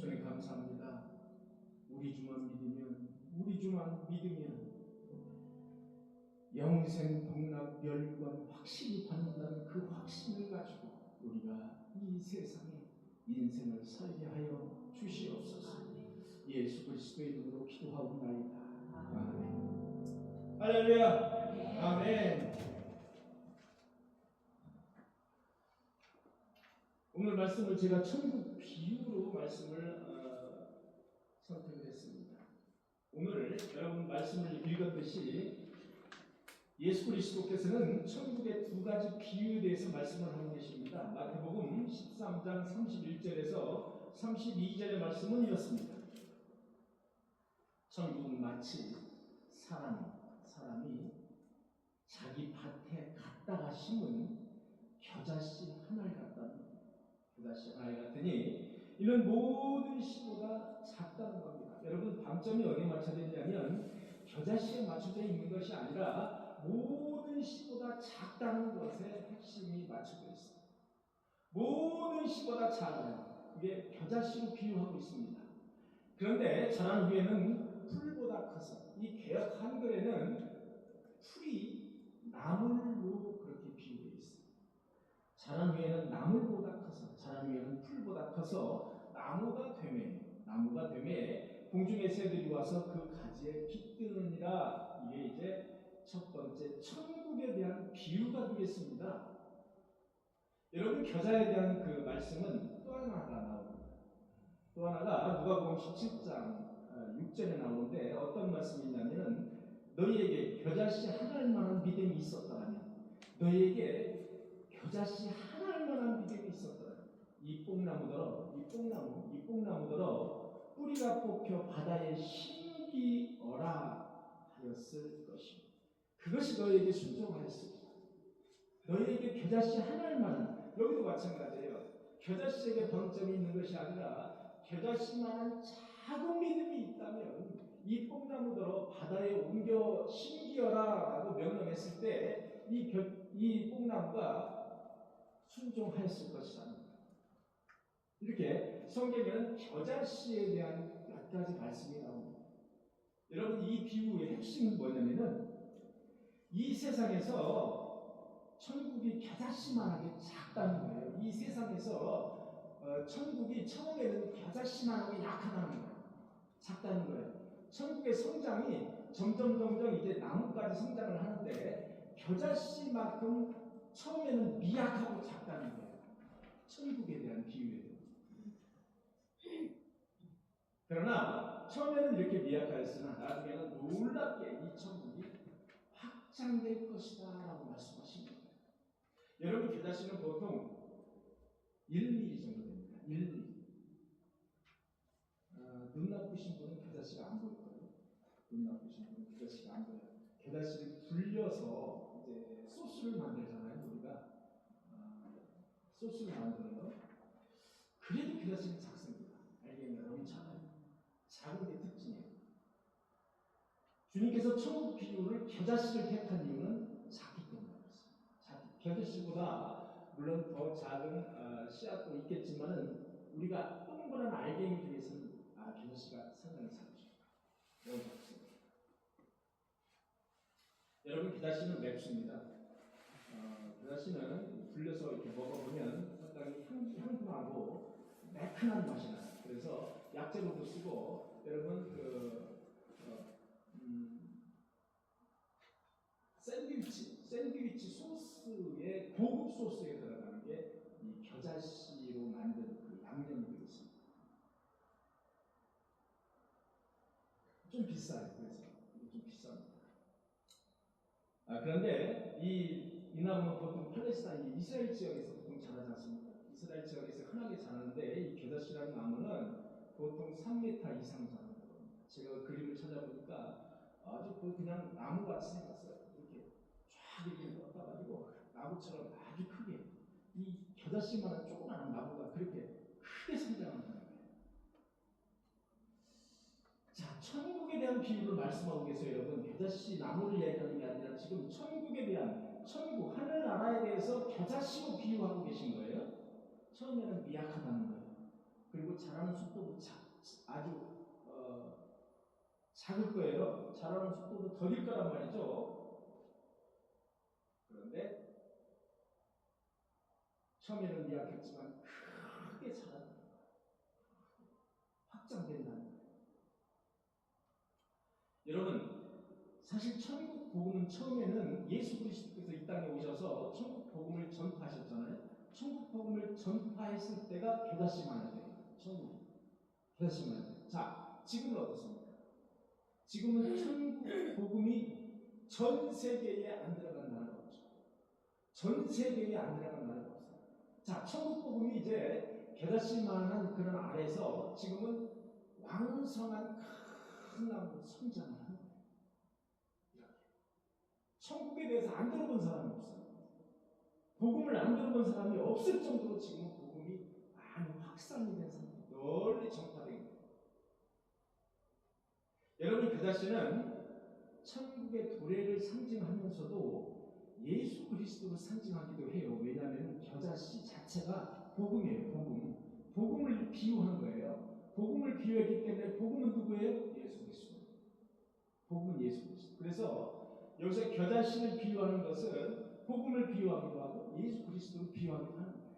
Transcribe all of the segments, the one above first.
주님 감사합니다. 우리 주만 믿으면 영생 복락 멸관 확실히 받는다는 그 확신을 가지고 우리가 이 세상에 인생을 살게 하여 주시옵소서. 예수 그리스도의 이름으로 기도하옵나이다. 아멘. 할렐루야. 아멘. 오늘 말씀을 제가 천국 비유로 말씀을 선택을 했습니다. 오늘 여러분 말씀을 읽었듯이 예수 그리스도께서는 천국의 두 가지 비유에 대해서 말씀을 하고 계십니다. 마태복음 13장 31절에서 32절의 말씀은 이렇습니다. 천국은 마치 사람이 자기 밭에 갖다가 심은 겨자씨 하나를 갖다는 겨자씨 하나를 갖더니 이는 모든 씨보다 작다는 겁니다. 여러분 방점이 어디에 맞춰져 있냐면 겨자씨에 맞춰져 있는 것이 아니라 모든 씨보다 작다는 것에 핵심이 맞춰져 있습니다. 모든 씨보다 작아요. 이게 겨자씨로 비유하고 있습니다. 그런데 자란 후에는 풀보다 커서 이 개역 한글에는 풀이 나물로 그렇게 비유되어 있습니다. 자란 후에는 나물보다 커서 자란 후에는 풀보다 커서 나무가 되매 공중의 새들이 와서 그 가지에 깃드느니라. 이게 이제 첫 번째 천국에 대한 비유가 되겠습니다. 여러분 겨자에 대한 그 말씀은 또 하나가 나옵니다. 또 하나가 누가복음 17장 6절에 나오는데 어떤 말씀이 있냐면은 너희에게 겨자씨 하나만한 믿음이 있었더라면 너희에게 겨자씨 하나만한 믿음이 있었더라면 이 뽕나무더러 뿌리가 뽑혀 바다에 심기어라 하였을 것입니다. 그것이 너희에게 순종하였습니다. 너희에게 겨자씨 하나만한 여기도 마찬가지예요. 겨자씨에게 방점이 있는 것이 아니라 겨자씨만한 작은 믿음이 있다면 이 뽕나무더러 바다에 옮겨 심기어라 라고 명령했을 때 이 뽕나무가 순종하였을 것이다. 이렇게 성경에는 겨자씨에 대한 몇 가지 말씀이 나옵니다. 여러분 이 비유의 핵심은 뭐냐면은 이 세상에서 천국이 겨자씨만하게 작다는 거예요. 이 세상에서 천국이 처음에는 겨자씨만하게 약하다는 거예요. 작다는 거예요. 천국의 성장이 점점 이제 나무까지 성장을 하는데 겨자씨만큼 처음에는 미약하고 작다는 거예요. 천국에 대한 비유예요. 그러나 처음에는 이렇게 미약하였으나 나중에는 놀랍게 이 천국이 확장될 것이다 라고 말씀하십니다. 여러분 겨자씨는 보통 1mm 정도 됩니다. 1mm. 눈 나쁘신 분은 겨자씨가 안 보일 거예요. 눈 나쁘신 분은 겨자씨가 안 보여요. 겨자씨를 불려서 이제 소스를 만들잖아요. 우리가 소스를 만들어요. 그래도 겨자씨는 작습니다. 알겠나요? 너무 작아요. 작은 게 특징이에요. 주님께서 천국 비유를 겨자씨를 택한 이유는 작기 때문에 그렇습니다. 겨자씨보다 물론 더 작은 씨앗도 있겠지만은 우리가 동그란 알갱이 중에서는 겨자씨가 상당히 작죠. 너무 작습니다. 여러분 겨자씨는 맵습니다. 겨자씨는 불려서 이렇게 먹어보면 상당히 향분하고 매끈한 맛이 나요. 그래서 약재로도 쓰고 여러분 샌드위치 소스에 고급 소스에 들어가는 게 이 겨자씨로 만든 그 양념이 되겠습니다. 좀 비싸요. 그래서 좀 비쌉니다. 그런데 이 나무는 보통 팔레스타인 이스라엘 지역에서 보통 자라지 않습니까? 이스라엘 지역에서 흔하게 자라는데 이 겨자씨라는 나무는 보통 3m 이상 자란다고 합니다. 제가 그림을 찾아보니까 아주 그냥 나무같이 생겼어요. 이렇게 쫙 이렇게 뻗어가지고 나무처럼 아주 크게 이 겨자씨만한 조그마한 나무가 그렇게 크게 성장한다는 거예요. 자, 천국에 대한 비유를 말씀하고 계세요, 여러분. 겨자씨 나무를 얘기하는 게 아니라 지금 천국에 대한 천국 하늘나라에 대해서 겨자씨로 비유하고 계신 거예요. 처음에는 미약하다는 거예요. 그리고 자라는 속도도 아주 작을 거예요. 자라는 속도도 더딜 거란 말이죠. 그런데 처음에는 미약했지만 크게 자란다. 확장된다는 거예요. 여러분, 사실 천국 복음은 처음에는 예수 그리스도께서 이 땅에 오셔서 천국 복음을 전파하셨잖아요. 천국 복음을 전파했을 때가 겨자씨만할 때예요. 천국 겨자씨만할 때. 자, 지금은 어떻습니까? 지금은 천국 복음이 전 세계에 안 들어간 나라가 없죠. 전 세계에 안 들어간 나라가 없어요. 자, 천국 복음이 이제 겨자씨만한 그런 아래서 지금은 왕성한 큰 나무로 성장을 하는 거예요. 이렇게. 천국에 대해서 안 들어본 사람이 없어요. 복음을 안 들어본 사람이 없을 정도로 지금 복음이 많이 확산이 된 상태, 널리 전파된 거예요. 여러분, 겨자씨는 천국의 도래를 상징하면서도 예수 그리스도를 상징하기도 해요. 왜냐하면 겨자씨 자체가 복음이에요. 복음을 비유한 거예요. 복음을 비유했기 때문에 복음은 누구예요? 예수 그리스도. 복음은 예수 그리스도. 그래서 여기서 겨자씨를 비유하는 것은 복음을 비유하기도 하고 예수 그리스도를 비유하기도 하는 거예요.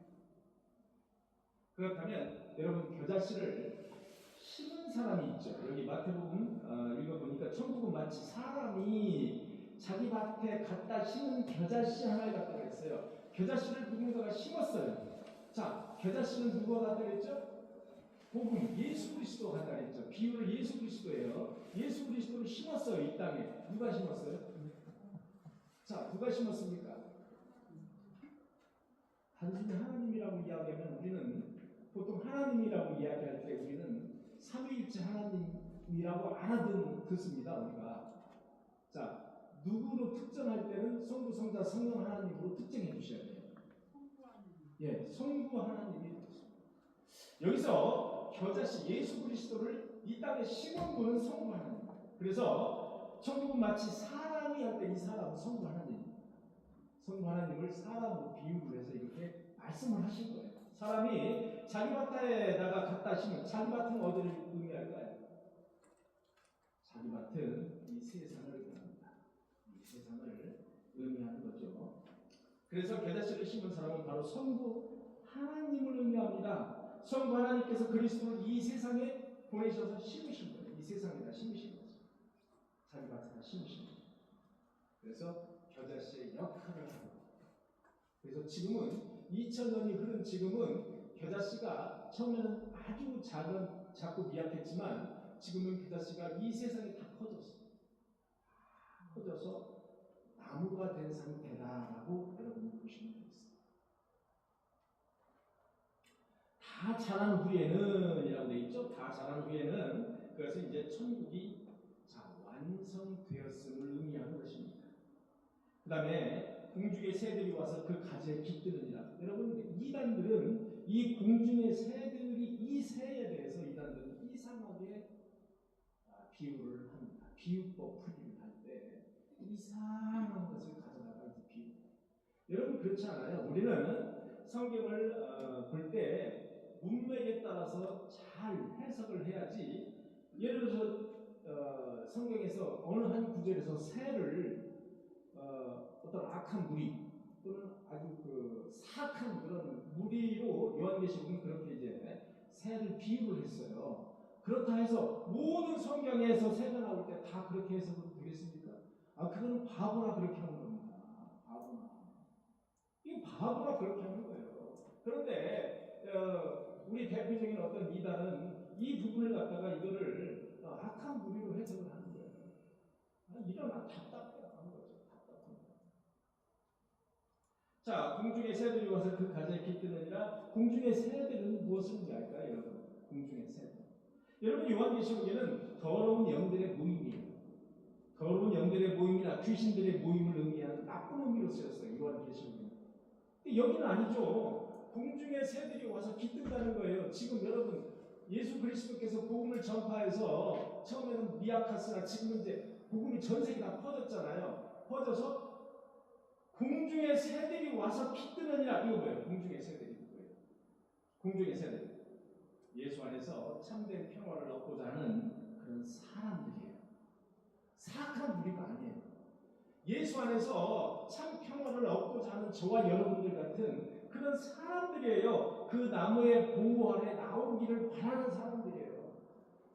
그렇다면 여러분, 겨자씨를 심은 사람이 있죠. 여기 마태복음 읽어보니까 천국은 마치 사람이 자기 밭에 갖다 심은 겨자씨 하나를 갖다 그랬어요. 겨자씨를 누군가가 심었어요. 자, 겨자씨는 누가 갖다 그랬죠? 복음, 예수 그리스도가 갖다 그랬죠. 비유를 예수 그리스도예요. 예수 그리스도를 심었어요. 이 땅에. 누가 심었어요? 자, 누가 심었습니까? 단순히 하나님이라고 이야기하면 우리는 보통 하나님이라고 이야기할 때 우리는 삼위일체 하나님이라고 알아듣습니다. 우리가. 자, 누구로 특정할 때는 성부, 성자, 성령 하나님으로 특정해 주셔야 돼요. 예, 성부 하나님이 되십니다. 여기서 겨자씨 예수 그리스도를 이 땅에 심은 분은 성부 하나님. 그래서 천국은 마치 사람이 할 때 이 사람은 성부 하나님. 성부 하나님을 사람으로 비유를 해서 이렇게 말씀을 하신 거예요. 사람이 자기 밭에다가 갖다 심은 자기 밭은 어디를 의미할까요? 자기 밭은 이 세상을 의미합니다. 이 세상을 의미하는 거죠. 그래서 겨자씨를 심은 사람은 바로 성부 하나님을 의미합니다. 성부 하나님께서 그리스도를 이 세상에 보내셔서 심으신 거예요. 이 세상에다 심으신 거죠. 자기 밭에다 심으신 거죠. 그래서 겨자씨의 역할을 하고, 그래서 지금은 2000년이 흐른 지금은 겨자씨가 처음에는 아주 작고 미약했지만 지금은 겨자씨가 이 세상에 다 퍼졌어요. 퍼져서 나무가 된 상태다라고 여러분이 보시면 되겠습니다. 다 자란 후에는 이라고 되어 있죠. 다 자란 후에는 그래서 이제 천국이 완성되었음을 의미하는 것입니다. 그 다음에 공중의 새들이 와서 그 가지에 깃드느니라. 여러분, 이단들은 이 공중의 새들이 이 새에 대해서 이단들은 이상하게 비유를 합니다. 비유법 풀이를 할 때 이상한 것을 가져다가 이제 비유. 여러분, 그렇지 않아요? 우리는 성경을 볼 때 문맥에 따라서 잘 해석을 해야지. 예를 들어서 성경에서 어느 한 구절에서 새를 어떤 악한 무리 또는 아주 사악한 그런 무리로 요한계시록은 그렇게 이제 새를 비유를 했어요. 그렇다 해서 모든 성경에서 새가 나올 때 다 그렇게 해석은 되겠습니까? 그거는 바보라 그렇게 하는 겁니다. 바보나. 이거 바보라 그렇게 하는 거예요. 그런데 우리 대표적인 어떤 이단은 이 부분을 갖다가 이거를 악한 무리로 해석을 하는 거예요. 이런 답답해요. 하는 거죠. 답답합니다. 자, 공중의 새들이 와서 그 가지에 깃드느니라. 공중의 새들은 무엇을 의미할까요, 여러분? 공중의 새들. 여러분, 요한계시록에는 더러운 영들의 모임이에요. 더러운 영들의 모임이나 귀신들의 모임을 의미하는 나쁜 의미로 쓰였어요. 요한계시록에는. 근데 여기는 아니죠. 공중의 새들이 와서 깃든다는 거예요. 지금 여러분, 예수 그리스도께서 복음을 전파해서 처음에는 미약했으나 지금은 이제 복음이 전 세계 다 퍼졌잖아요. 퍼져서 공중의 새들이 와서 깃드느니라. 이거 뭐예요? 공중의 새들이 누구예요? 공중의 새들. 예수 안에서 참된 평화를 얻고자 하는 그런 사람들이에요. 사악한 무리가 아니에요. 예수 안에서 참 평화를 얻고자 하는 저와 여러분들 같은 그런 사람들이에요. 그 나무의 보호 아래 나오기를 바라는 사람들이에요.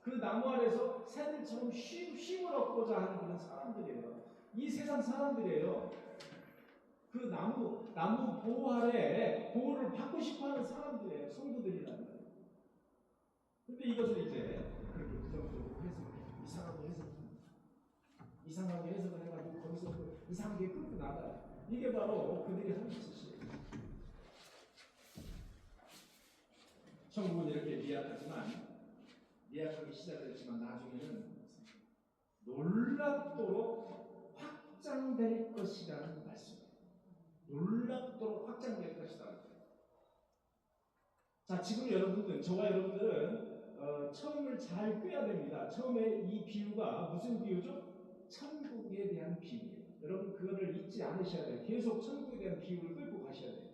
그 나무 아래서 새들처럼 쉼을 얻고자 하는 그런 사람들이에요. 이 세상 사람들이에요. 그 나무 보호 아래 보호를 받고 싶어하는 사람들이에요. 성도들이라는 거예요. 근데 이것을 이제 그렇게 부정적으로 이상하게 해석을 해가지고 거기서 또 이상하게 끌고 나가요. 이게 바로 그들이 하는 짓이에요. 천국은 이렇게 미약하게 시작을 했지만 나중에는 놀랍도록 확장될 것이라는 말씀이에요. 놀랍도록 확장될 것이다. 자, 지금 여러분들, 저와 여러분들은 처음을 잘 꿰야 됩니다. 처음에 이 비유가 무슨 비유죠? 천국에 대한 비유예요. 여러분 그거를 잊지 않으셔야 돼요. 계속 천국에 대한 비유를 끌고 가셔야 돼요.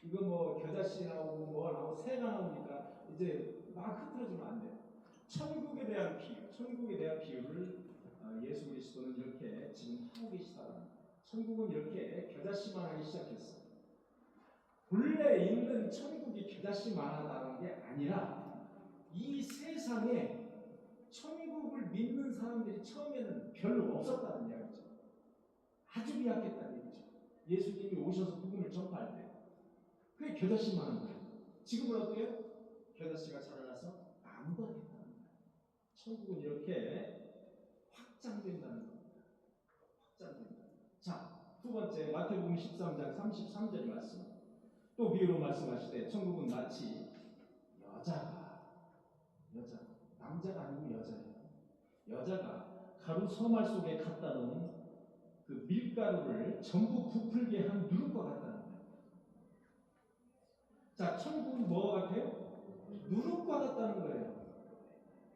이거 뭐 겨자씨 나오고 뭐가 나오고 새가 나오니까 이제 막 흐트러지면 안 돼요. 천국에 대한 비유를 예수 그리스도는 이렇게 지금 하고 계시다는. 천국은 이렇게 겨자씨만 하기 시작했어요. 본래 있는 천국이 겨자씨만 하다는 게 아니라 이 세상에 천국을 믿는 사람들이 처음에는 별로 없었다는 이야기죠. 아주 미약했다는 얘기죠. 예수님이 오셔서 복음을 전파할 때 그게 겨자씨만 한 거예요. 지금은 어때요? 겨자씨가 자라나서 나무가 됐다는 거예요. 천국은 이렇게 확장된다는 겁니다. 확장된다. 자, 두 번째 마태복음 13장 33절 말씀. 또 비유로 말씀하시되 천국은 마치 남자가 아니고 여자예요. 여자가 가루 서말 속에 갖다 놓은 그 밀가루를 전부 부풀게 한 누룩과 같다는 거예요. 자, 천국은 뭐와 같아요? 누룩과 같다는 거예요.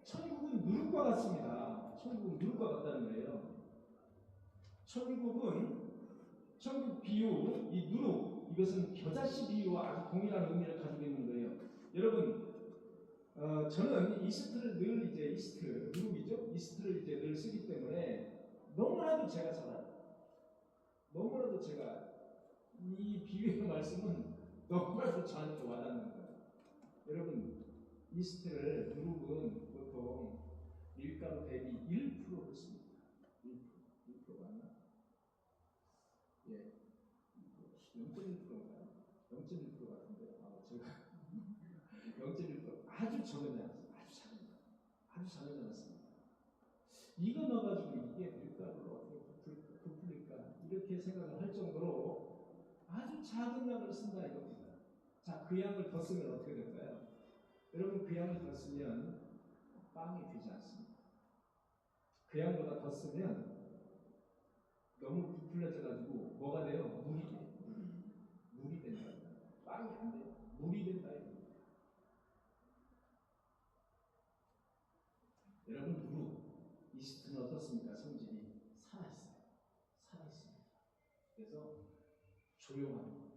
천국은 누룩과 같습니다. 천국은 누룩과 같다는 거예요. 천국 비유, 이 누룩, 이것은 겨자씨 비유와 아주 동일한 의미를 가지고 있는 거예요. 여러분, 저는 누룩이죠? 이스트를 이제 늘 쓰기 때문에 너무나도 제가 잘 알아요. 너무나도 제가 이 비유의 말씀은 너무나도 저한테 와닿는 거예요. 여러분, 누룩은 보통 밀가루 대비 1%를 씁니다. 1% 맞나? 예, 0.1%인가요? 0.1% 같은데요. 제가 0.1% 아주 적은 양입니다. 아주 작은 양이었습니다. 이거 넣어가지고 이게 밀가루를 어떻게 부풀릴까 이렇게 생각을 할 정도로 아주 작은 양을 쓴다 이겁니다. 자, 그 양을 더 쓰면 어떻게 될까요? 여러분, 그 양을 더 쓰면 빵이 되지 않습니다. 그 양보다 더 쓰면 너무 부풀려져가지고 뭐가 돼요? 물이 돼요. 물이 된다. 빵이 안 돼요. 물이 된다. 여러분, 이스트는 어떻습니까? 성질이 살아있어요. 살아있습니다. 그래서 조용합니다.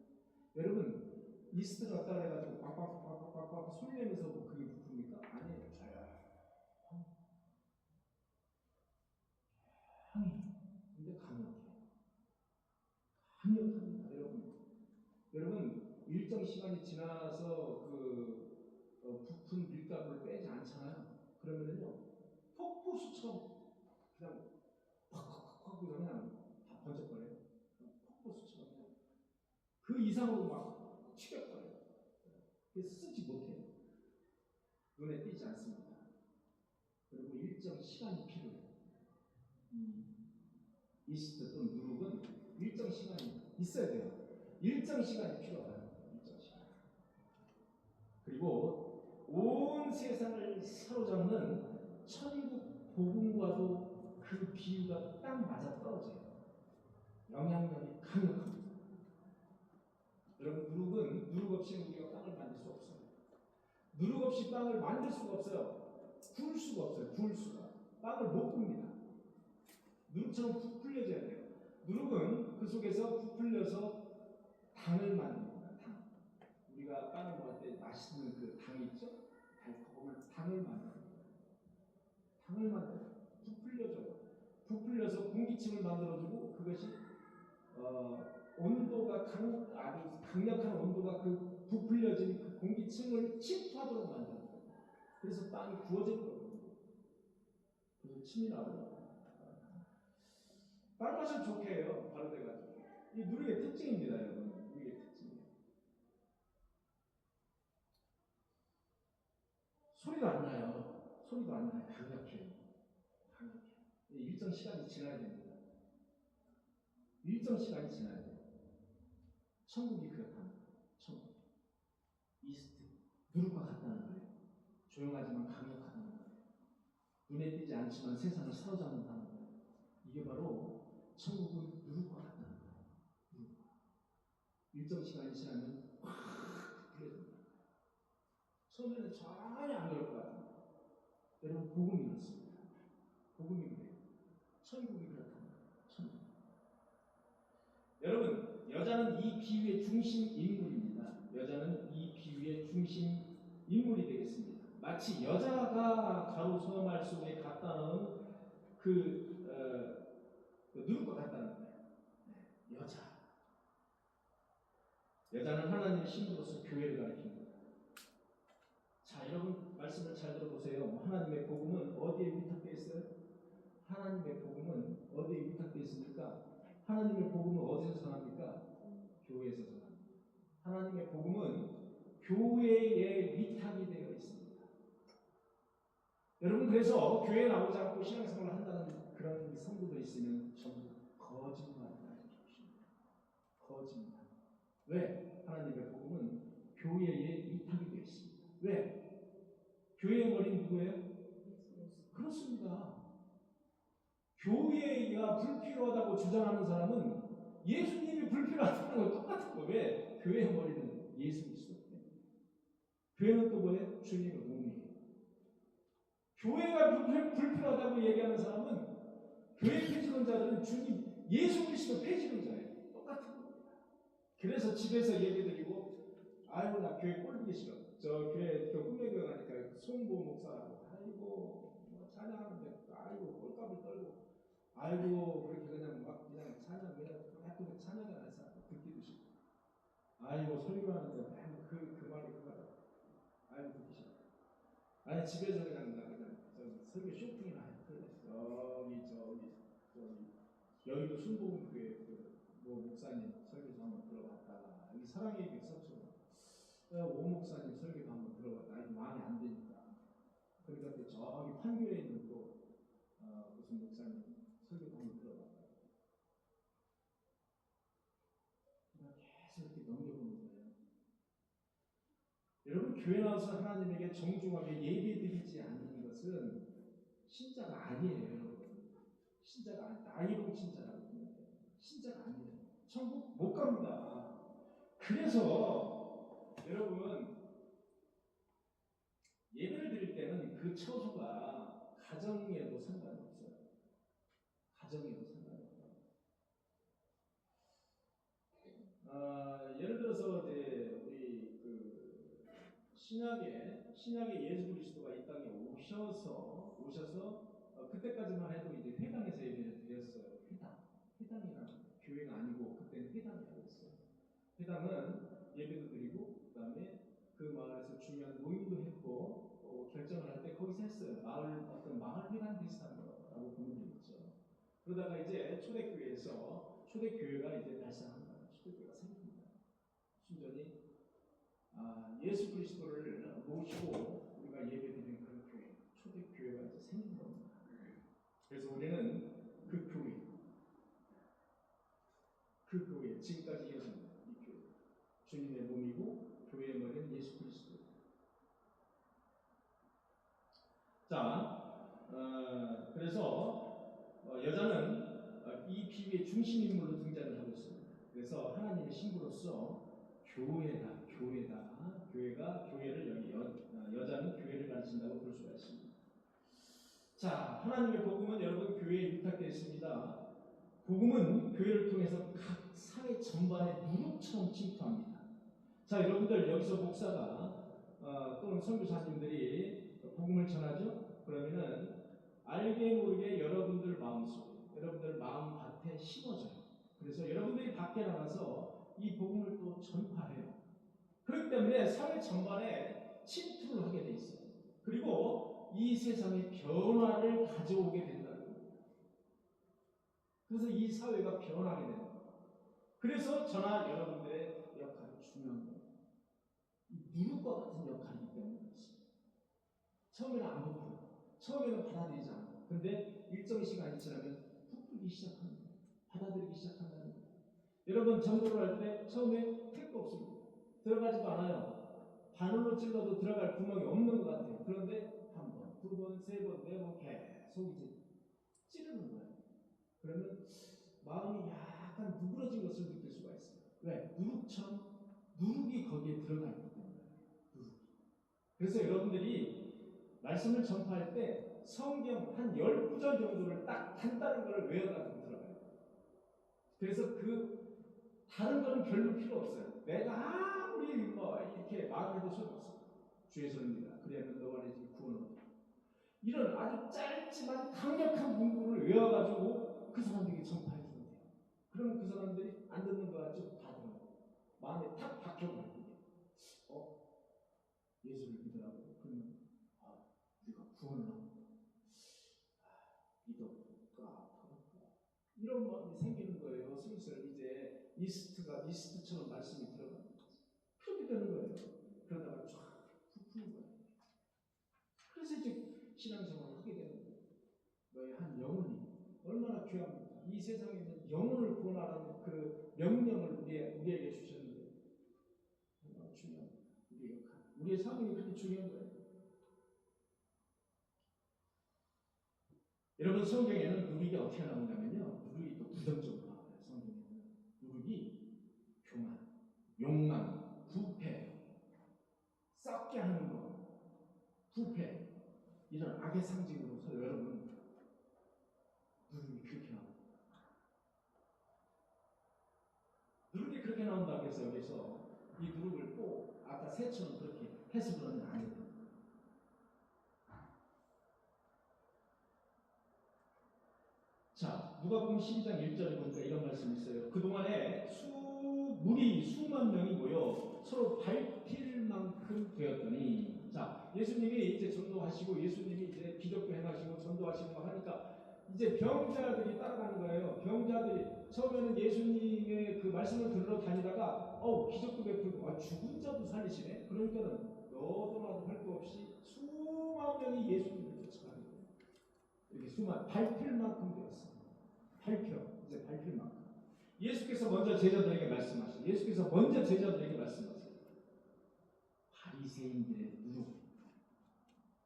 여러분, 이스트를 갖다 해가지고 빡빡빡빡빡빡 소리 내면서 그게 부풀니까? 아니에요. 향이. 근데 강력합니다. 여러분, 일정 시간이 지나서 부푼 밀가루를 빼지 않잖아요. 그러면은요, 폭포수처럼 그냥 팍팍팍 그냥 다 번쩍거려요. 폭포수처럼 그냥 그 이상으로 막 튀겨버려요. 그래서 쓰지 못해요. 눈에 띄지 않습니다. 그리고 일정 시간이 필요해요. 이스트 또는 누룩은 일정 시간이 있어야 돼요. 일정 시간이 필요하다요. 일정 시간. 그리고 온 세상을 사로잡는 천국 복음과도 그 비유가 딱 맞아 떨어져요. 영향력이 강력합니다. 여러분, 누룩 없이는 우리가 빵을 만들 수 없어요. 누룩 없이 빵을 만들 수가 없어요. 구울 수가. 빵을 못 굽니다. 누룩처럼 부풀려져야 돼요. 누룩은 그 속에서 부풀려서 당을 만듭니다. 당. 우리가 빵을 먹을 때 맛있는 그 당이 있죠? 당을 만들어요. 당을 만들어요. 부풀려줘요. 부풀려서 공기층을 만들어주고 그것이 온도가 아주 강력한 온도가 그 부풀려진 그 공기층을 침투하도록 만드는 거예요. 그래서 땅이 구워져 버려요. 그래서 침이 나오고 빵 맛은 좋게 해요. 바로 돼가지고. 이 누룩의 특징입니다, 여러분. 누룩의 특징이에요. 소리도 안 나요. 소리도 안 나요. 강력해요. 강력해요. 일정 시간이 지나야 됩니다. 일정 시간이 지나야 돼요. 천국이 그렇답니다. 천국. 이스트. 누룩과 같다는 거예요. 조용하지만 강력하다는 거예요. 눈에 띄지 않지만 세상을 사로잡는다는 거예요. 이게 바로 천국은 누룩과 같다는 거예요. 일정 시간이 지나면 확 풀려집니다. 처음에는 전혀 안 그럴 것 같아요. 여러분, 복음이 그렇습니다. 복음이 그래요. 천국이 그렇답니다. 천국. 여러분, 여자는 이 비유의 중심 인물입니다. 여자는 이 비유의 중심 인물이 되겠습니다. 마치 여자가 가로 서말 속에 갖다 넣은 누룩과 같다는 거예요. 여자. 여자는 하나님의 신부로서 교회를 가리킵니다. 자, 여러분 말씀을 잘 들어보세요. 하나님의 복음은 어디에 위탁되어 있어요? 하나님의 복음은 어디에 위탁되어 있습니까? 하나님의 복음은 어디서 전합니까? 교회에서 전합니다. 하나님의 복음은 교회에 위탁이 되어 있습니다. 여러분, 그래서 교회에 나오지 않고 신앙생활을 한다는 그런 성도들이 있으면 전부 거짓말을 알려주십니다. 거짓말. 왜? 하나님의 복음은 교회에 위탁이 되어 있습니다. 왜? 교회의 머리는 누구예요? 그렇습니다. 교회가 불필요하다고 주장하는 사람은 예수님이 불필요하다는 건 똑같은 거예요. 왜? 교회의 머리는 예수 그리스도 때문에. 교회는 또 뭐예요? 주님의 몸이에요. 교회가 불필요하다고 얘기하는 사람은 교회 폐지론자들은 주님, 예수 그리스도 폐지론자예요. 똑같은 겁니다. 그래서 집에서 예배드리고, 아이고 나 교회 꼴보기 싫어. 저 교회 꿈에교 가니까 송보 목사라고, 아이고 뭐 찬양하는데 아이고 꼴값을 떨고, 아이고 그렇게 그냥 막 그냥 찬양 그냥 예쁘게 찬양을 안 해서 듣기도 싫고, 아이고 설교하는데 맨 그 말이 아이고 듣기 싫어. 아니 집에서 그냥 설교 쇼핑이나 해. 저기 여의도 순복음교회 뭐 목사님 설교도 한번 들어봤다가, 여기 사랑의 교회 서초로 오 목사님 설교도 한번 들어봤다. 아직 마음에 안 드니까. 그러니까 또 저기 판교에 있는 또 무슨 목사님 설교도 한번 들어봤다. 그냥 계속 이렇게 넘겨보는 거예요. 여러분, 교회 나와서 하나님에게 정중하게 예배드리지 않는 것은 신자가 아니에요, 여러분. 신자가 아니다. 나이롱 신자라고 보면 돼요. 신자가 아니에요. 천국 못 갑니다. 그래서 여러분, 예배를 드릴 때는 그 처소가 가정에도 상관이 없어요. 가정에도 상관이 없어요. 예를 들어서 이제 우리 신약에 예수 그리스도가 이 땅에 오셔서 그때까지만 해도 이제 회당에서 예배를 드렸어요. 회당이라는 교회가 아니고 그때는 회당이라고 했어요. 회당은 예배도 드리고 그다음에 그 마을에서 중요한 모임도 했고 결정을 할 때 거기서 했어요. 어떤 마을 회당 비슷한 거라고 보면 되겠죠. 그러다가 이제 초대교회가 이제 발생합니다. 초대교회가 생깁니다. 순전히 예수 그리스도를 모시고 우리가 예배드리는 그런 교회, 초대교회가 이제 생긴 겁니다. 그래서 우리는 그 교회 지금까지 이어집니다. 이 교회 주님의 몸이고 교회의 머리는 예수 그리스도. 자, 그래서 여자는 이 비유의 중심 인물로 등장을 하고 있습니다. 그래서 하나님의 신부로서 교회가 교회를 여기 여자는 교회를 가르친다고 볼 수가 있습니다. 자, 하나님의 복음은 여러분 교회에 위탁되어 있습니다. 복음은 교회를 통해서 각 사회 전반에 누룩처럼 침투합니다. 자, 여러분들 여기서 목사가 또는 선교사님들이 복음을 전하죠? 그러면은 알게 모르게 여러분들 마음속에, 여러분들 마음 밭에 심어져요. 그래서 여러분들이 밖에 나가서 이 복음을 또 전파해요. 그렇기 때문에 사회 전반에 침투를 하게 돼 있어요. 그리고 이 세상에 변화를 가져오게 된다는 겁니다. 그래서 이 사회가 변하게 되는 거예요. 그래서 저나 여러분들의 역할이 중요한 거예요. 누룩과 같은 역할이기 때문에 그렇습니다. 처음에는 안 부풀어요. 처음에는 받아들이지 않아요. 근데 일정 시간이 지나면 부풀기 시작하는 거예요. 받아들이기 시작한다는 거예요. 여러분 전도를 할 때 처음에 택도 없습니다. 들어가지도 않아요. 바늘로 찔러도 들어갈 구멍이 없는 것 같아요. 그런데 한 번, 두 번, 세 번, 네 번 계속 이제 찌르는 거예요. 그러면 마음이 약간 누그러진 것을 느낄 수가 있어요. 왜? 누룩처럼 누룩이 거기에 들어가 있기 때문에. 누룩이. 그래서 여러분들이 말씀을 전파할 때 성경 한 10구절 정도를 딱 간단한 걸 외워가지고 들어가요. 그래서 다른 거는 별로 필요 없어요. 내가 아무리 뭐 이렇게 말을 해도 소용없어요. 주의 손입니다. 그래야만 너와 내 집이 구원을 얻어. 이런 아주 짧지만 강력한 문구를 외워가지고 그 사람들에게 전파해 주면 돼요. 그러면 그 사람들이 안 듣는 것 같죠? 다 들어요. 마음에 탁 박혀버려요. 예수를 믿으라고. 그러면 우리가 구원을 하고 믿어볼까? 이런 마음이 생기는 거예요. 슬슬 이제 이스트처럼 말씀이 들어가는 거죠. 그렇게 되는 거예요. 그러다가 쫙 부푸는 거예요. 그래서 이제 신앙생활을 하게 되는 거예요. 너의 한 영혼이 얼마나 귀합니까? 이 세상에 있는 영혼을 구원하라는 그 명령을 우리에게 주셨는데 정말 중요합니다. 우리의 역할, 우리의 삶이 그렇게 중요한 거예요. 여러분 성경에는 누룩이 어떻게 나오냐면요. 누룩이 또 부정적으로 나와요. 성경에는 누룩이 교만, 욕망, 부패, 썩게 하는 것, 부패 이런 악의 상징으로서 여러분 누룩이 그렇게 나옵니다. 누룩이 그렇게 나온다고 해서 여기서 이 누룩을 꼭 아까 새처럼 그렇게 해석을 하면 안 돼요. 자, 누가복음 12장 1절에 보니까 이런 말씀이 있어요. 그동안에 수만 명이 모여 서로 밟힐 만큼 되었더니, 자, 예수님이 이제 전도하시고 예수님이 이제 기적도 행하시고 전도하시고 하니까 이제 병자들이 따라가는 거예요. 병자들이 처음에는 예수님의 그 말씀을 들으러 다니다가 기적도 베풀고 죽은 자도 살리시네. 그러니까는 너도 나도 할 거 없이 수만 명이 예수님을 쫓아가는 거예요. 이렇게 밟힐 만큼 되었어요. 이제 밟힐 만큼. 예수께서 먼저 제자들에게 말씀하세요.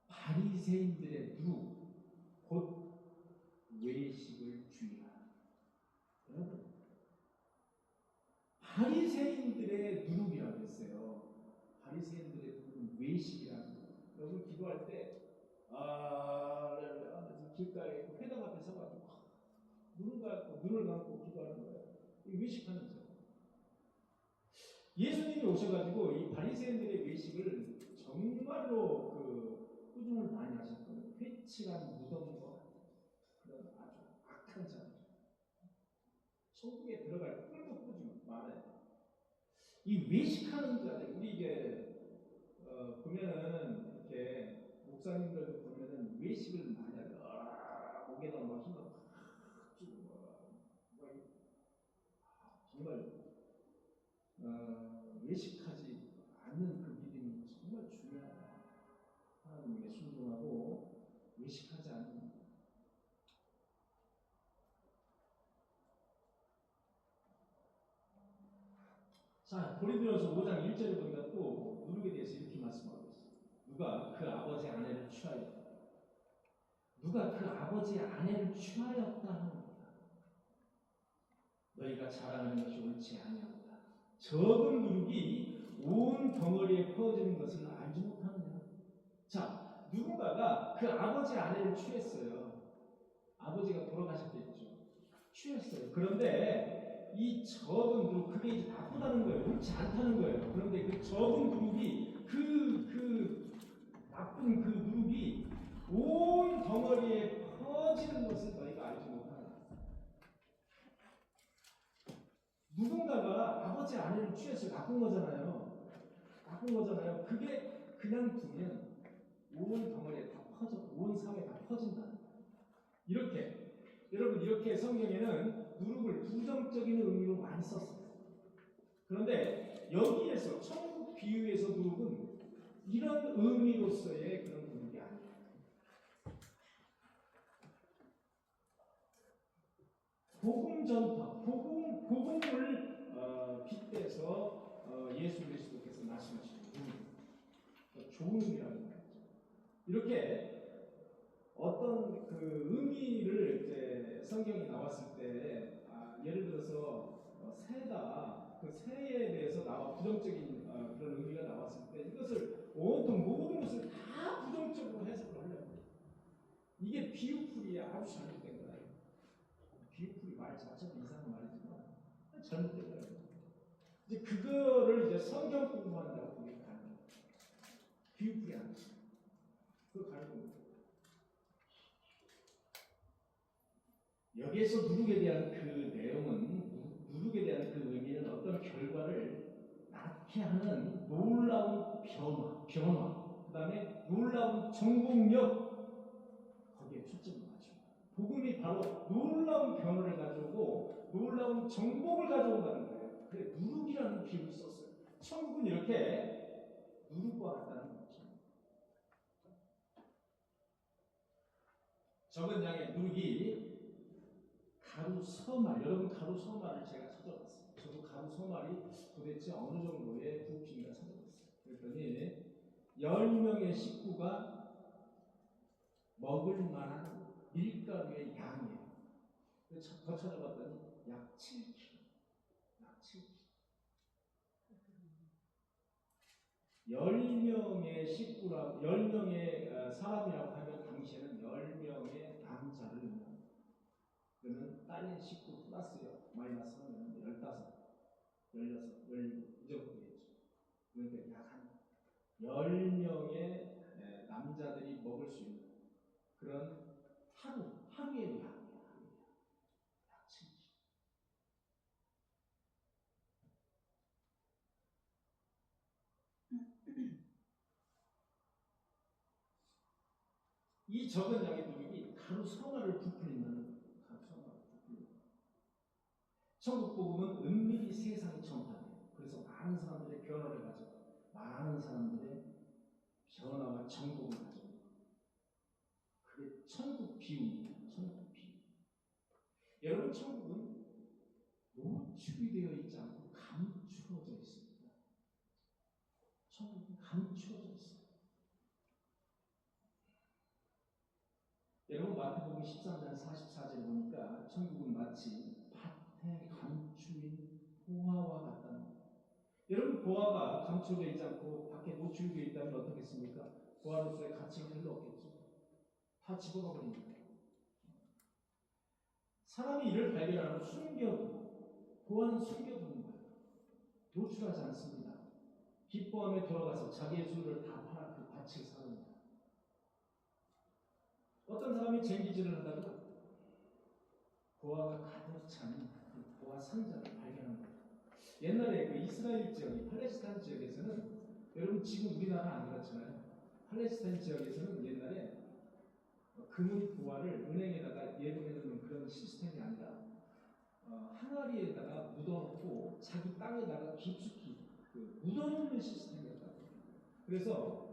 바리새인들의 누룩, 곧 외식을 주의하라. 여러분, 바리새인들의 누룩이라고 했어요. 바리새인들의 누룩은 외식이라는 거예요. 여러분 기도할 때 길가에 회당 앞에 서가지고 눈을 감고 기도하는 거예요. 이 외식하는 거죠. 예수님이 오셔가지고 이 바리새인들의 외식을 정말로 꾸중을 많이 하셨거든요. 회칠한 무덤과 그런 아주 악한 자들. 천국에 들어갈 꿈도 꾸지 말아요. 이 외식하는 자들, 우리 이게 보면은 이렇게 목사님들도 보면은 외식을 많이 하죠. 목에다 막 힘을 팍 주고 정말 외식하지 않는 그 믿음이 정말 중요하다. 하나님에게 순종하고 외식하지 않는. 자, 고린도전서 5장 1절에 보니까 또 누룩에 대해서 이렇게 말씀하고 있어요. 누가 그 아버지의 아내를 취하였다 하는구나. 너희가 자랑하는 것이 옳지 아니하도다. 적은 누룩이 온 덩어리에 퍼지는 것을 알지 못하느냐. 자, 누군가가 그 아버지의 아내를 취했어요. 아버지가 돌아가셨겠죠. 취했어요. 그런데 이 적은 누룩, 그게 이제 나쁘다는 거예요. 옳지 않다는 거예요. 그런데 그 적은 누룩이 그 나쁜 그 누룩이 온 덩어리에 퍼지는 것을 너희가 알지 못하나. 누군가가 아버지 아내를 취해서 나쁜 거잖아요. 나쁜 거잖아요. 그게 그냥 두면 온 덩어리에 다 퍼져, 온 사회에 다 퍼진다. 이렇게 여러분, 이렇게 성경에는 누룩을 부정적인 의미로 많이 썼어요. 그런데 여기에서 천국 비유에서 누룩은 이런 의미로서의 그런 누룩이 아니에요. 복음 전파, 복음을 빗대서 예수 그리스도께서 말씀하시는 좋은 의미라는 거죠. 이렇게 어떤 그 의미를 이제 성경이 나왔을 때, 예를 들어서 새다, 그 새에 대해서 나와 부정적인 그런 의미가 나왔을 때 이것을 온통 모든 것을 다 부정적으로 해석을 하려고. 이게 비유풀이 아주 잘못된 거예요. 비유풀이 말 자체가 이상한 말이지만 잘못된 거예요. 이제 그거를 이제 성경 공부한다고 그게 가는 거예요. 비유풀이 아니에요. 그거 가는 거예요. 여기에서 누룩에 대한 그 내용은, 누룩에 대한 그 의미는 어떤 결과를 낳게 하는 놀라운 변화, 그 다음에 놀라운 정복력, 거기에 초점을 맞춥니다. 복음이 바로 놀라운 변화를 가져오고 놀라운 정복을 가져온다는 거예요. 그래, 누룩이라는 비유를 썼어요. 천국은 이렇게 누룩과 같다는 거죠. 적은 양의 누룩이 가루 서말, 여러분 가루 서말을 제가 찾아봤어요. 저도 가루 서말이 도대체 어느 정도의 부피인가 찾아봤어요. 그랬더니 10명의 식구가 먹을 만한 밀가루의 양이에요. 더 찾아봤더니 약 7kg. 약 7kg. 10명의 식구라고, 10명의 사람이라고 하면 당시에는 10명의 남자를 의미합니다. 그러면 딸의 식구 플러스요. 마이너스 하면 15, 16, 17, 이 정도 되겠죠. 그러니까 약 한 10명의 남자들이 먹을 수 있는 그런 하루의 약이에요. 약 7kg. 이 적은 양의 누룩이 가루 성화를 부풀린다는 거예요. 가루 성화를 부풀린다. 천국 복음은 은밀히 세상에 전파돼요. 그래서 많은 사람들의 변화를 가지고 많은 사람들의 변화와 정복을 가지고, 그게 천국 비유입니다. 천국 비유. 여러분, 천국은 노출이 되어 있지 않고 감추어져 있습니다. 천국은 감추어져 있어요. 여러분, 마태복음 13장 44절 보니까 천국은 마치 밭에 감추인 보화와 같다는 거예요. 여러분, 보화가 감춰져 있지 않고 밖에 노출되어 있다면 어떻겠습니까? 보화로서의 가치가 별로 없겠죠. 다 집어가 버립니다. 사람이 이를 발견하면 숨겨두고, 보화는 숨겨두는 거예요. 노출하지 않습니다. 기뻐하며 돌아가서 자기의 소유를 다 팔아 그 밭을 사는다. 어떤 사람이 쟁기질을 하다가 보화가 가득 찬 그 보화 상자를 발견한 거예요. 옛날에 그 이스라엘 지역이 팔레스타인 지역에서는, 여러분 지금 우리나라 안 그렇잖아요. 팔레스타인 지역에서는 옛날에 금은 보화를 은행에다가 예금해 놓는 그런 시스템이 아니라 항아리에다가 묻어놓고 자기 땅에다가 깊숙이 묻어놓는 시스템이었다고. 그래서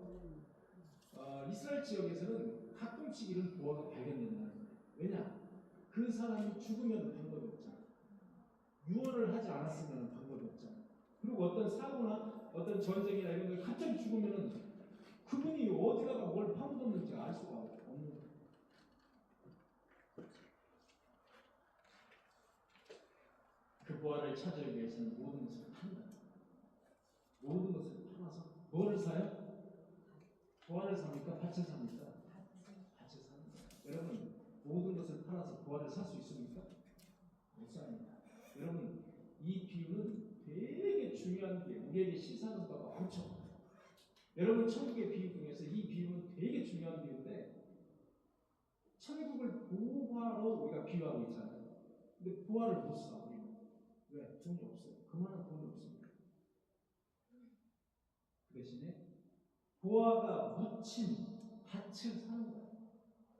이스라엘 지역에서는 가끔씩 이런 보화가 발견된다는 거예요. 왜냐? 그 사람이 죽으면 방법이 없잖아. 유언을 하지 않았으면 방법이 없잖아. 그리고 어떤 사고나 어떤 전쟁이나 이런 걸 갑자기 죽으면은 그분이 어디다가 뭘 파묻었는지 알 수가 없는 거예요. 그 보화를 찾으기 위해서는 모든 것을 판다. 모든 것을 팔아서 뭐를 사요? 보화를 삽니까? 밭을 삽니까? 밭을 삽니다. 여러분, 모든 것을 팔아서 보화를 살 수 있습니까? 못 삽니다. 여러분, 이 비유는 되게 중요한 게 우리에게 시사하는 바가 엄청 많아요. 여러분 천국의 비유 중에서 이 비유는 되게 중요한 비유인데 천국을 보화로 우리가 비유하고 있잖아요. 근데 보화를 못 사. 우리는. 왜? 돈이 없어요. 그만한 돈이 없습니다. 그 대신에 보화가 묻힌 밭을 사는 거예요.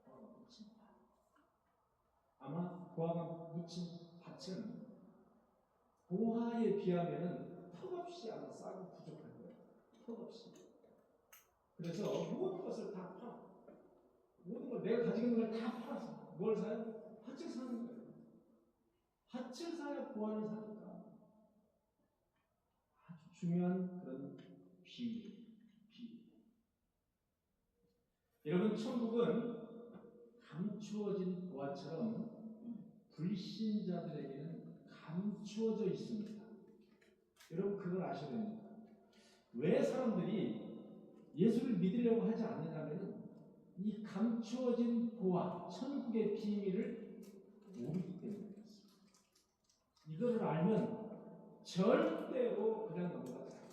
보화가 묻힌 밭. 아마 보화가 묻힌 밭은 보화에 비하면 턱없이 아마 싸고 부족할 거예요. 턱없이. 그래서 모든 것을 다 팔아. 모든 걸 내가 가지고 있는 걸 다 팔아서 뭘 사요? 밭을 사는 거예요. 밭을 사야 보화를 사니까. 아주 중요한 그런 비유. 여러분 천국은 감추어진 보화처럼 불신자들에게는 감추어져 있습니다. 여러분 그걸 아셔야 됩니다. 왜 사람들이 예수를 믿으려고 하지 않느냐면 이 감추어진 보화, 천국의 비밀을 모르기 때문에 그렇습니다. 이거를 알면 절대로 그냥 넘어가지 않아요.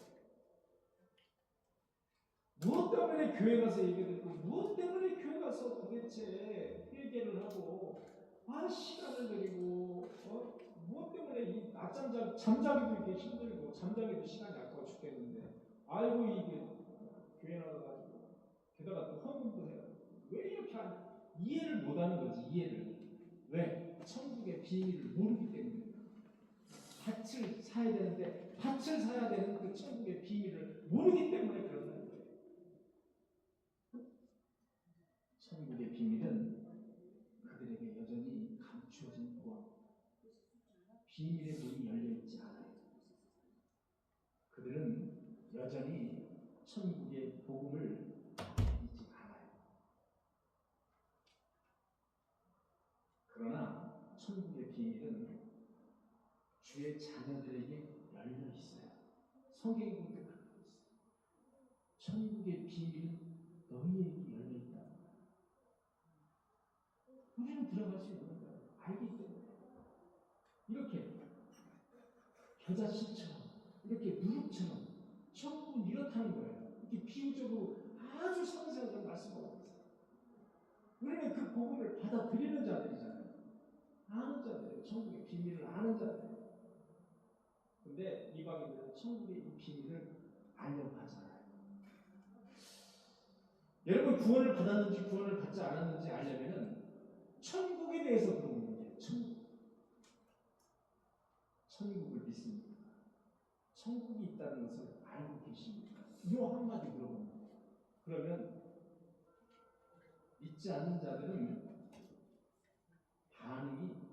무엇 때문에 교회 가서 얘기를 듣고 무엇 때문에 교회 가서 도대체 회개를 하고 시간을 들이고 무엇 때문에 이 낮잠 잠자기도 이렇게 힘들고 잠자기도 시간이 아까워 죽겠는데 아이고 이게 교회 나가가지고 게다가 또 헌금도 해야 돼. 왜 이렇게 이해를 못하는 거지. 이해를. 왜? 천국의 비밀을 모르기 때문에. 밭을 사야 되는데 밭을 사야 되는 그 천국의 비밀을 모르기 때문에 그런다는 거예요. 천국의 비밀은 그들에게 여전히 감추어진 보화, 비밀의 문이 열려있지 않아요. 그들은 여전히 천국의 복음을 믿지 않아요. 그러나 천국의 비밀은 주의 자녀들에게 열려 있어요. 성경이 그렇게 말하고 있어요. 천국의 비밀은 너희에게 열려 있다. 우리는 들어갈 수 있는 거예요. 알기 때문에. 이렇게 겨자씨처럼, 이렇게 누룩처럼 천국은 이렇다는 거예요. 이렇게 비유적으로 아주 상세하게 말씀하고 있어요. 우리는 그 복음을 받아들이는 자들이잖아요. 아는 자들이에요. 천국의 비밀을 아는 자들이에요. 근데 이방인들은 천국의 이 비밀을 알려고 하잖아요. 여러분 구원을 받았는지 구원을 받지 않았는지 알려면은 천국에 대해서 물어보는 거예요. 천국을 믿습니까? 천국이 있다는 것을 알고 계십니까? 이 한마디 물어보는 거예요. 그러면 믿지 않는 자들은 반응이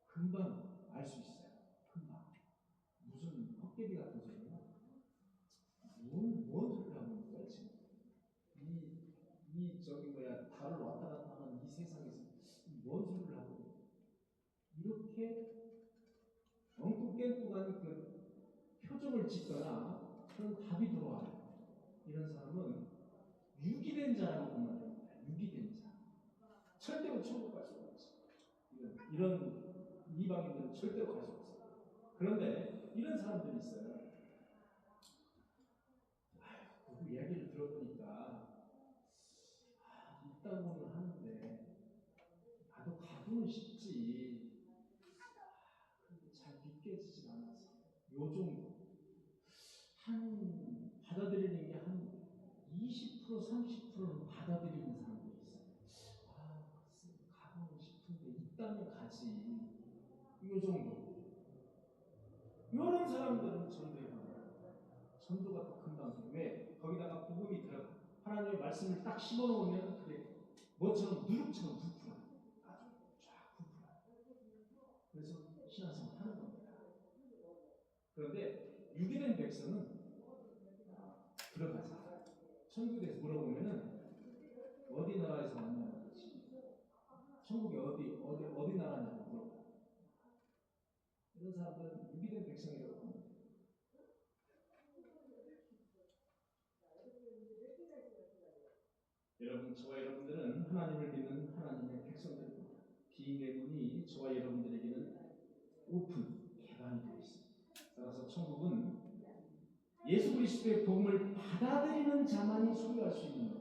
금방 알 수 있어요. 금방. 무슨 헛개비 같은 소리냐? 뭔 소리를 하고 있는 거야 지금? 달을 왔다 갔다 하는 이 세상에서 뭔 소리를 하고 이렇게 엉뚱깽뚱한 그 표정을 짓거나 그런 답이 들어와요. 이런 사람은 유기된 자라고 보면 됩니다. 유기된 자. 절대로 천국 갈 수가 없지. 이런 이방인들은 절대로 갈 수 없어요. 그런데 이런 사람들이 있어요. 그 이야기를 들어보니까 있다고는 하는데 나도 가고는 싶지. 근데 잘 믿겨지진 않아서 요 정도. 받아들이는 게 한 20% 30%는 받아들이는 사람들이 있어요. 글쎄 가고는 싶은데 있다면 가지. 요 정도. 이런 사람들은 전도해봐요. 전도가 더 금방 돼. 왜? 거기다가 복음이 들어가. 하나님의 말씀을 딱 심어놓으면 그게 뭐처럼 누룩처럼 부풀어요. 아주 쫙 부풀어요. 그래서 신앙생활 하는 겁니다. 그런데 유기된 백성은 들어가지 않아요. 천국에 대해서 물어보면은 어디 나라에서 왔냐고 그러지. 천국이 어디 나라냐고 물어봐요. 이런 사람들은 유기된 백성이라고 합니다. 여러분, 저와 여러분들은 하나님을 믿는 하나님의 백성들입니다. 비밀의 문이 저와 여러분들에게는 오픈, 개방이 되어 있습니다. 따라서 천국은 예수 그리스도의 복음을 받아들이는 자만이 소유할 수 있는 것.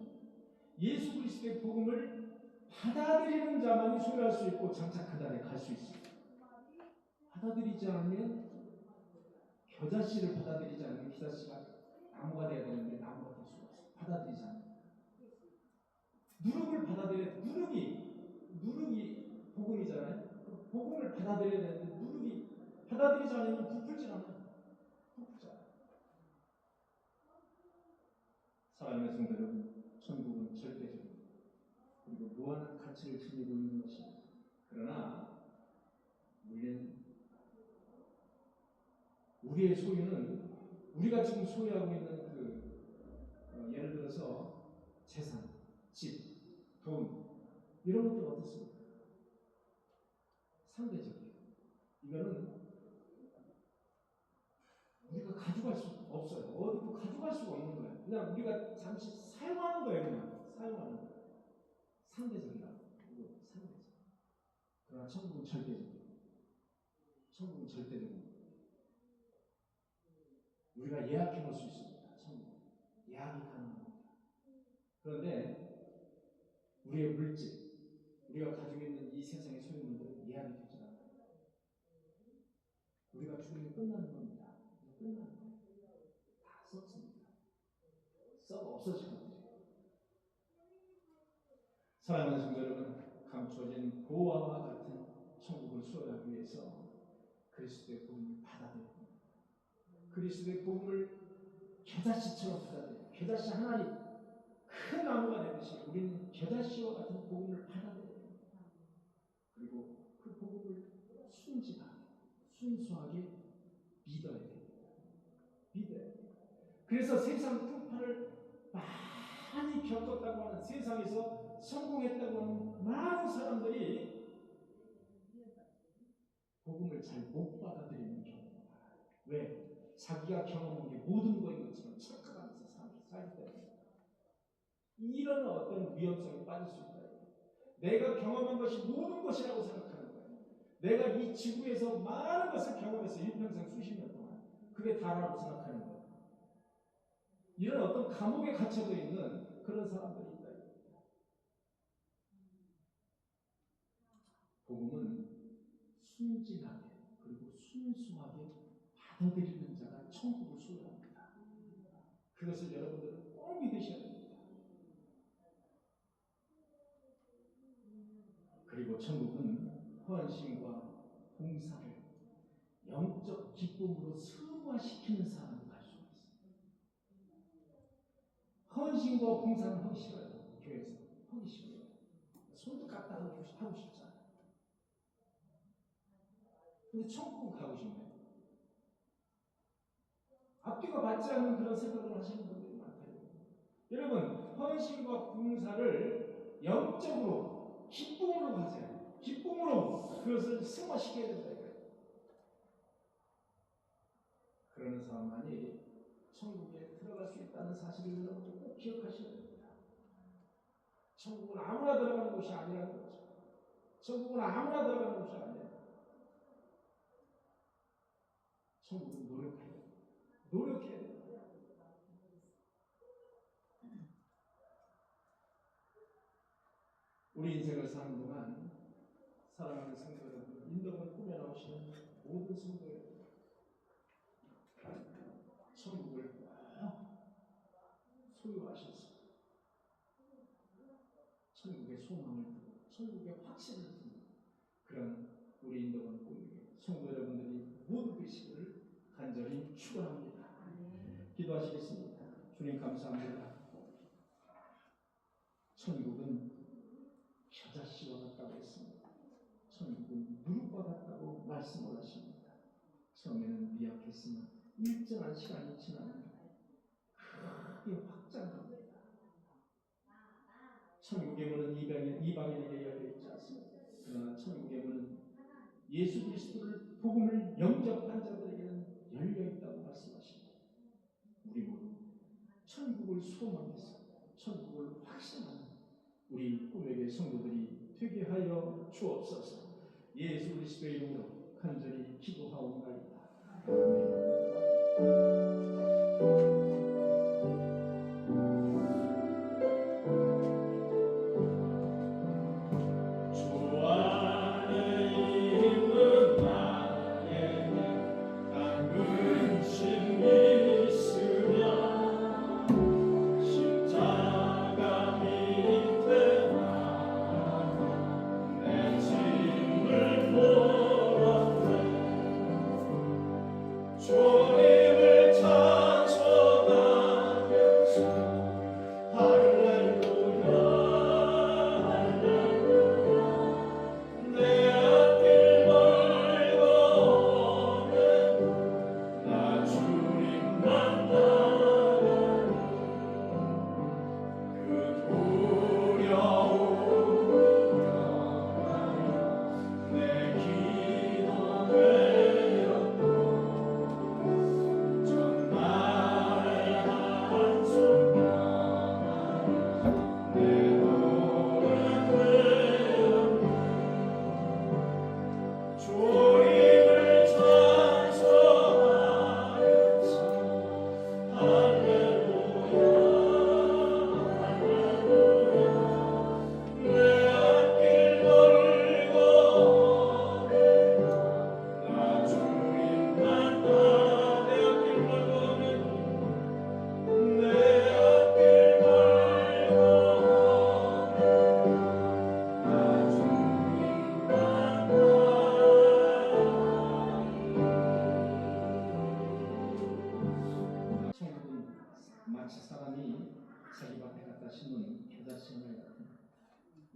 예수 그리스도의 복음을 받아들이는 자만이 소유할 수 있고 장차 그 달에 갈 수 있습니다. 받아들이지 않으면 겨자씨를 받아들이지 않으면 겨자씨가 나무가 되어야 되는데 나무가 될 수가 없어요. 받아들이지 않으면. 누룩을 받아들여야 돼. 누룩이 복음이잖아요. 그 복음을 받아들여야 되는데 누룩이 받아들이지 않으면 부풀지 않아요. 부풀지 않아요. 사랑하는 성도 여러분, 천국은 절대적입니다. 그리고 무한한 가치를 지니고 있는 것입니다. 그러나 우리의 소유는 우리가 지금 소유하고 있는 예를 들어서 재산, 집, 돈 이런 것들 어떻습니까? 상대적이에요. 이거는 우리가 가져갈 수 없어요. 어디도 가져갈 수가 없는 거예요. 그냥 우리가 잠시 사용하는 거예요. 그냥 사용하는 거예요. 상대적이라. 이거 상대적. 그러나 천국은 절대적이에요. 천국은 절대적입니다. 우리가 예약해 놓을 수 있습니다. 천국. 예약이 가능합니다. 그런데 우리의 물질, 우리가 가지고 있는 이 세상의 소유물들은 예약이 되지 않아요. 우리가 죽으면 끝나는 겁니다. 끝나는 거예요. 다 썩습니다. 썩 없어질 것들이에요. 사랑하는 성도 여러분, 감추어진 보화와 같은 천국을 소유하기 위해서 그리스도의 복음을 받아들여야 합니다. 그리스도의 복음을 겨자씨처럼 받아들여요. 겨자씨 하나리 큰 나무가 되듯이 우리는 겨자씨와 같은 복음을 받아들여야 됩니다. 그리고 그 복음을 순진하게, 순수하게 믿어야 됩니다. 믿어야 됩니다. 그래서 세상 풍파를 많이 겪었다고 하는, 세상에서 성공했다고 하는 많은 사람들이 복음을 잘 못 받아들이는 경우가 많아요. 왜? 자기가 경험한 게 모든 것인 것처럼 착각하면서 살기 때문에 이런 어떤 위험성에 빠질 수 있다. 내가 경험한 것이 모든 것이라고 생각하는 거예요. 내가 이 지구에서 많은 것을 경험해서 일평생 수십 년 동안 그게 다라고 생각하는 거예요. 이런 어떤 감옥에 갇혀져 있는 그런 사람들이 있다. 복음은 순진하게 그리고 순수하게 받아들이는 자가 천국을 소유합니다. 그것을 여러분들은 꼭 믿으셔야 됩니다. 그리고 천국은 헌신과 봉사를 영적 기쁨으로 승화시키는 사람이 갈 수가 있습니다. 헌신과 봉사는 하기 싫어요. 교회에서 하기 싫어요. 손도 갖다 하고 싶잖아요. 근데 천국은 가고 싶네요. 앞뒤가 맞지 않는 그런 생각을 하시는 분들이 많아요. 여러분, 헌신과 봉사를 영적으로 기쁨으로 하세요. 기쁨으로 그것을 승화시켜야 된다. 그러는 사람만이 천국에 들어갈 수 있다는 사실을 여러분들 꼭 기억하셔야 됩니다. 천국은 아무나 들어가는 곳이 아니라는 거죠. 천국은 아무나 들어가는 곳이 아니에요. 천국은 노력해야 돼요. 노력해야 돼요. 우리 인생을 사는 동안 사랑하는 성도 여러분, 인덕을 꾸며 나오시는 모든 성도 여러분, 천국을 꼭 소유하셔서 천국의 소망을 두고 천국의 확신을 두고 그런 우리 인덕을 꾸미게 성도 여러분들이 모두 되시기를 간절히 축원합니다. 기도하시겠습니다. 주님 감사합니다. 천국은 겨자씨와 같다고 했습니다. 천국은 누룩과 같다고 말씀을 하십니다. 처음에는 미약했으나 일정한 시간이 지나면 크게 확장됩니다. 천국의 문은 이방인에게 열려 있지 않습니다. 그러나 천국의 문은 예수 그리스도를 복음을 영접한 자들에게는 열려 있다고 말씀하십니다. 우리 모두 천국을 소망해서 천국을 확신하는 우리 꿈에게 성도들이 되게 하여 주옵소서. 예수 그리스도의 이름으로 간절히 기도하옵나이다. 아멘.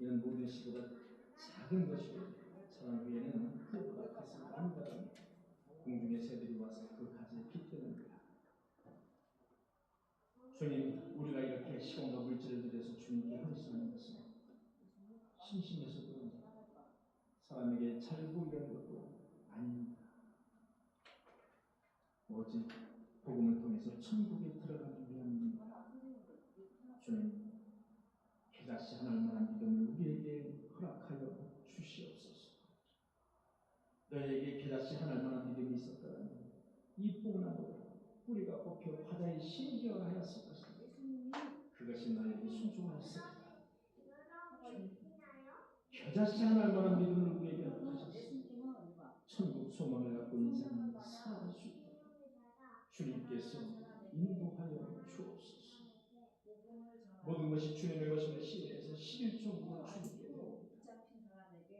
이는 모든 시보다 작은 것이고 자란 후에는 그보다 컸을 아니다라는 공중의 새들이 와서 그 가지에 깃드는 거야. 주님, 우리가 이렇게 시간과 물질을 들여서 주님께 헌신하는 것은 심심해서도 사람에게 잘 보이는 것도 아닙니다. 오직 복음을 통해서 천국에 들어가기 위함입니다. 주님, 겨자씨 하나만한 믿음을 우리에게 허락하여 주시옵소서. 너에게 겨자씨 하나만한 믿음이 있었더라면 이 뽕나무도 뿌리가 뽑혀 바다에 심기어하였을 것입니다. 그것이 너에게 순종하였을 것입니다. 겨자씨 하나만한 믿음을 우리에게 허락하셨습니다. 천국 소망을 갖고 인생을 살아갈 수 있도록 주님께서 인도하여 주옵소서. 모든 것이 주님의 것임을 시인해서 11종국을 주님께 드립니다.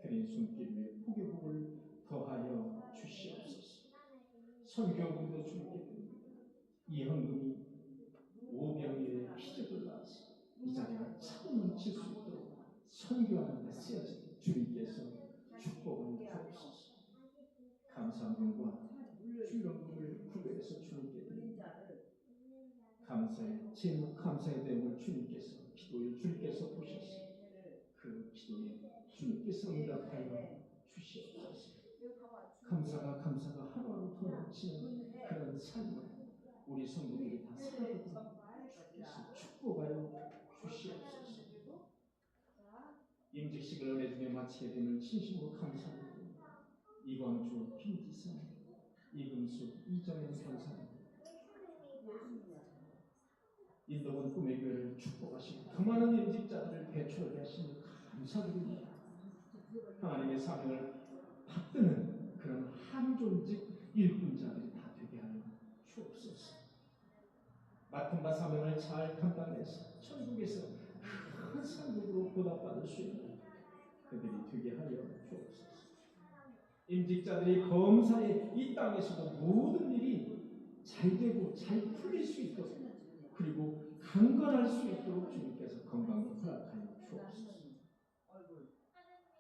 드린 손길 위에 포교복을 더하여 주시옵소서. 선교복도 주님께 드립니다. 이 헌금이 오병이의 기적을 낳아서 이 자리가 참 넘칠 수 있도록 선교하는 데 쓰여진 주님께서 축복을 주옵소서. 감사함과 주연금을 구별해서 주님께 드립니다. 감사의 제목 감사의 내용을 주님께서 기도에 주님께서 보셔서 그 기도에 주님께서 응답하여 주시옵소서. 감사가 하루하루 더 넘치는 그런 삶을 우리 성도들이 다 살아가도록 주께서 축복하여 주시옵소서. 임직식을 은혜 중에 마치게 됨을 진심으로 감사드립니다. 이광주, 김지선, 이금수, 이정현 권사님, 인도원 꿈의 교회를 축복하시고 더 많은 임직자들을 배출하게 하시니 감사드립니다. 하나님의 사명을 받드는 그런 한존직 일꾼자들이 다 되게 하여 주옵소서. 맡은 바 사명을 잘 감당해서 천국에서 큰 상급으로 보답받을 수 있는 그들이 되게 하여 주옵소서. 임직자들이 범사에 이 땅에서도 모든 일이 잘 되고 잘 풀릴 수 있도록 그리고 강건할 수 있도록 주님께서 건강을 허락하여 주옵소서.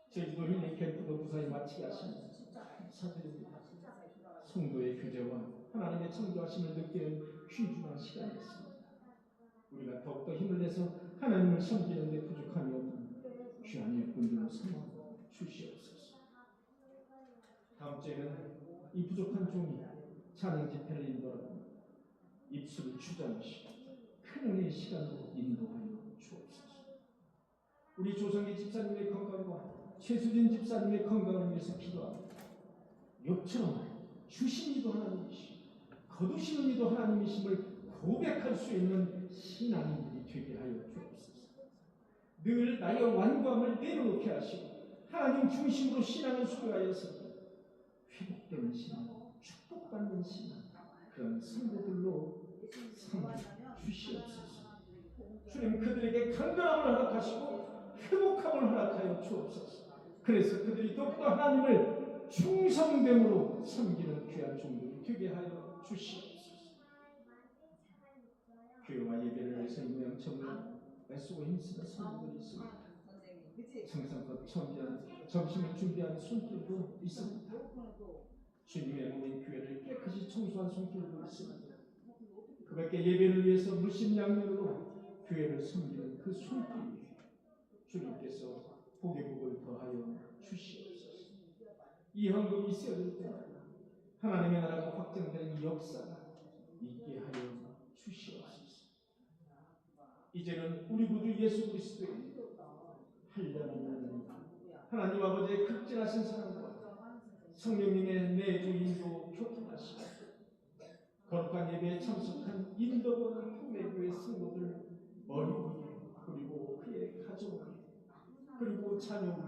제주도 힐링 캠프도 무사히 마치게 하시니 감사드립니다. 성도의 규제와 하나님의 창조하심을 느끼는 귀중한 시간이었습니다. 우리가 더욱더 힘을 내서 하나님을 섬기는 데 부족함이 없는 귀한 일꾼들로 삼아 주시옵소서. 다음 주에는 이 부족한 종이 찬양 집회를 인도하고 입술을 주장하시고 큰 은혜의 시간으로 인도하여 주옵소서. 우리 조성기 집사님의 건강과 최수진 집사님의 건강을 위해서 기도합니다. 욥처럼 주신 이도 하나님이시고 거두시는 이도 하나님이심을 고백할 수 있는 신앙인들이 되게 하여 주옵소서. 늘 나의 완고함을 내려놓게 하시고 하나님 중심으로 신앙을 수료하여서 회복되는 신앙, 축복받는 신앙, 그런 성도들로 삼아 주시옵소서. 주님, 그들에게 강건함을 허락하시고 회복함을 허락하여 주옵소서. 그래서 그들이 더욱더 하나님을 충성됨으로 섬기는 귀한 종들이 되게 하여 주시옵소서. 교회와 예배를 위해서 인명청을 애쓰고 힘쓰는 성도들이 있습니다. 정성껏 점심을 준비하는 손길도 있습니다. 주님의 몸인 교회를 깨끗이 청소한 손길도 있습니다. 그 밖에 예배를 위해서 물심양면으로 교회를 섬기는 그 손길 위에 주님께서 복의 복을 더하여 주시옵소서. 이 헌금이 쓰여질 때마다 하나님의 나라가 확정되는 이 역사가 있게 하여 주시옵소서. 이제는 우리 구주 예수 그리스도의 한량없는 하나님 아버지의 극진하신 사랑과 성령님의 내주인도 교통하시고 거룩한 예배에 참석한 인도원 풍매교회 성도들 머리 위에 그리고 그의 가정 위에 그리고 자녀 위에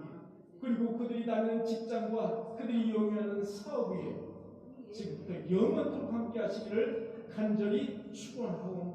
그리고 그들이 다니는 직장과 그들이 이용하는 사업 위에 지금부터 영원토록 함께 하시기를 간절히 축원하옵나이다.